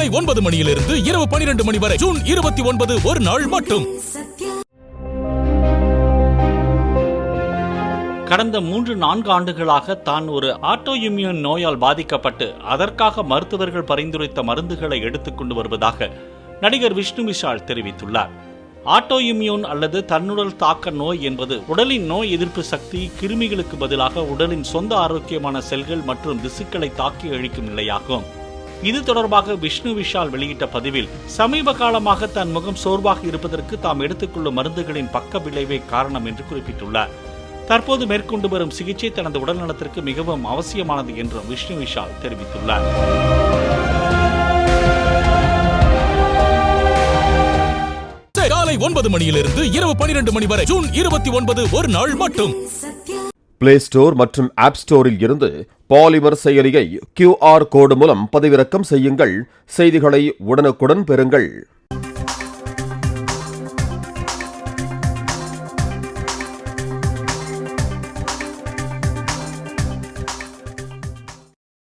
காலை 9 மணியிலிருந்து இரவு 12 மணி வரை. ஜூன் 29 ஒரு நாள் மட்டும். கடந்த 3-4 ஆண்டுகளாக தான் ஒரு ஆட்டோஇம்யூன் நோயால் பாதிக்கப்பட்டு அதற்காக மருத்துவர்கள் பரிந்துரைத்த மருந்துகளை எடுத்துக்கொண்டு வருவதாக நடிகர் விஷ்ணு விஷால் தெரிவித்துள்ளார். ஆட்டோஇம்யூன் அல்லது தன்னுடல் தாக்க நோய் என்பது உடலின் நோய் எதிர்ப்பு சக்தி கிருமிகளுக்கு பதிலாக உடலின் சொந்த ஆரோக்கியமான செல்கள் மற்றும் திசுக்களை தாக்கி அழிக்கும் நிலையாகும். இது தொடர்பாக விஷ்ணு விஷால் வெளியிட்ட பதிவில், சமீப காலமாக தன் முகம் சோர்வாக இருப்பதற்கு தாம் எடுத்துக்கொள்ளும் மருந்துகளின் பக்க விளைவே காரணம் என்று குறிப்பிட்டுள்ளார். தற்போது மேற்கொண்டு வரும் சிகிச்சை தனது உடல் நலத்திற்கு மிகவும் அவசியமானது என்றும் விஷ்ணு விஷால் தெரிவித்துள்ளார். காலை 9 மணியிலிருந்து இரவு 12 மணி வரை. ஜூன் 29 ஒரு நாள் மட்டும். பிளே ஸ்டோர் மற்றும் ஆப் ஸ்டோரில் இருந்து பாலிமர் செயலியை QR கோடு மூலம் பதிவிறக்கம் செய்யுங்கள். செய்திகளை உடனுக்குடன் பெறுங்கள்.